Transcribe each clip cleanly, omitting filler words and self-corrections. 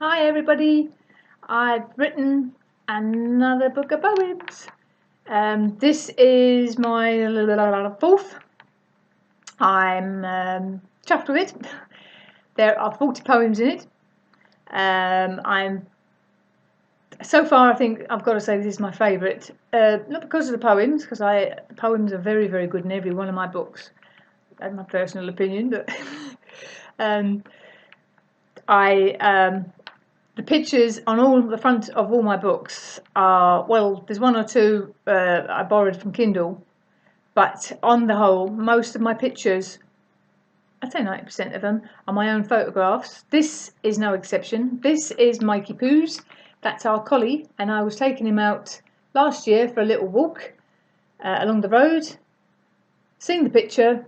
Hi everybody, I've written another book of poems. This is my fourth. I'm chuffed with it. There are 40 poems in it. I'm so far, I think I've got to say this is my favourite. Not because of the poems, because the poems are very, very good in every one of my books. That's my personal opinion, but the pictures on all the front of all my books are, well, there's one or two I borrowed from Kindle, but on the whole, most of my pictures, I'd say 90% of them, are my own photographs. This is no exception. This is Mikey Poo's. That's our collie, and I was taking him out last year for a little walk along the road, seen the picture,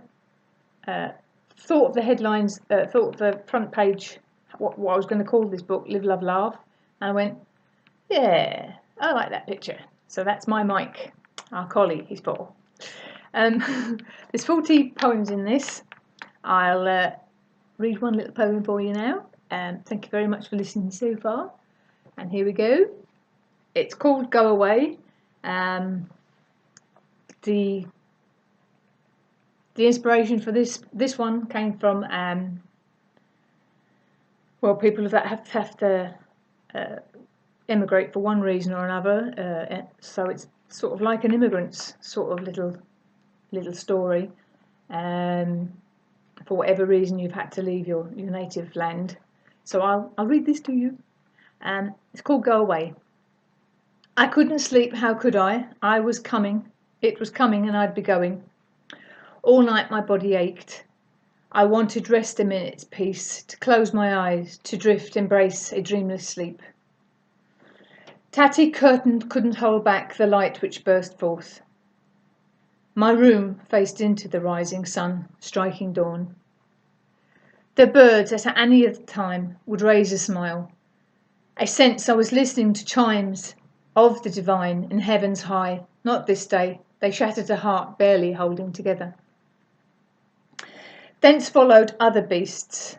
thought of the headlines, thought of the front page, what I was going to call this book, Live, Love, Laugh, and I went, yeah, I like that picture. So that's my Mike, our collie, he's 4. There's 40 poems in this. I'll read one little poem for you now. Thank you very much for listening so far. And here we go. It's called Go Away. The inspiration for this one came from people that have to immigrate for one reason or another. So it's sort of like an immigrant's sort of little story. For whatever reason you've had to leave your native land. So I'll read this to you. It's called Go Away. I couldn't sleep, how could I? I was coming. It was coming and I'd be going. All night my body ached. I wanted rest a minute's peace, to close my eyes, to drift, embrace a dreamless sleep. Tatty curtain couldn't hold back the light which burst forth. My room faced into the rising sun, striking dawn. The birds at any other time would raise a smile, a sense I was listening to chimes of the divine in heavens high. Not this day, they shattered a heart barely holding together. Thence followed other beasts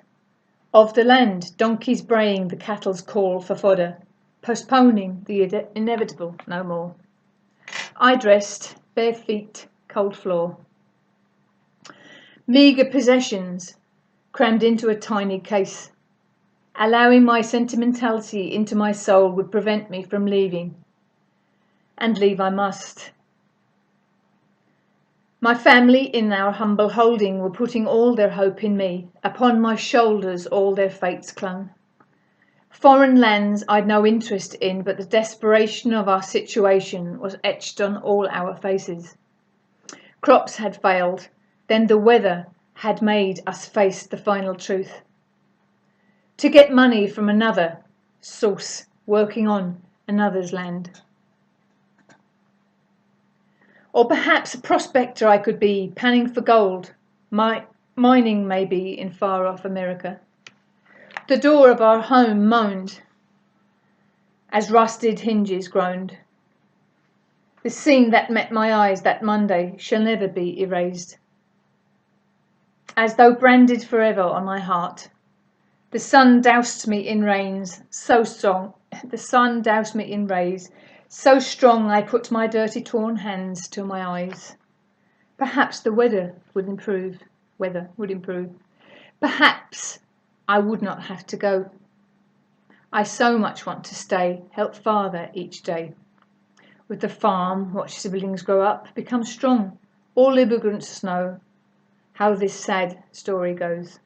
of the land, donkeys braying the cattle's call for fodder, postponing the inevitable no more. I dressed, bare feet, cold floor. Meagre possessions crammed into a tiny case. Allowing my sentimentality into my soul would prevent me from leaving. And leave I must. My family in our humble holding were putting all their hope in me. Upon my shoulders all their fates clung. Foreign lands I'd no interest in, but the desperation of our situation was etched on all our faces. Crops had failed, then the weather had made us face the final truth. To get money from another source, working on another's land. Or perhaps a prospector I could be, panning for gold, mining maybe in far-off America. The door of our home moaned as rusted hinges groaned. The scene that met my eyes that Monday shall never be erased. As though branded forever on my heart, the sun doused me in rays so strong. The sun doused me in rays so strong I put my dirty torn hands to my eyes. Perhaps the weather would improve. Perhaps I would not have to go. I so much want to stay, help father each day. With the farm, watch siblings grow up, become strong. All immigrants know how this sad story goes.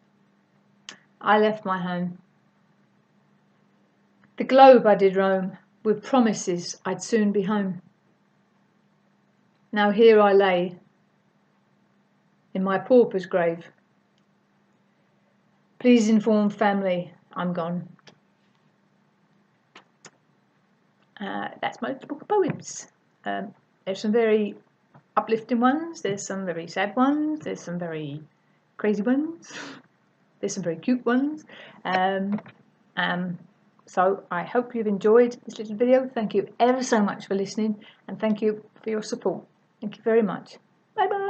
I left my home. The globe I did roam, with promises I'd soon be home. Now here I lay, in my pauper's grave. Please inform family I'm gone. That's my book of poems. There's some very uplifting ones, there's some very sad ones, there's some very crazy ones, there's some very cute ones. So I hope you've enjoyed this little video. Thank you ever so much for listening, and thank you for your support. Thank you very much. Bye bye.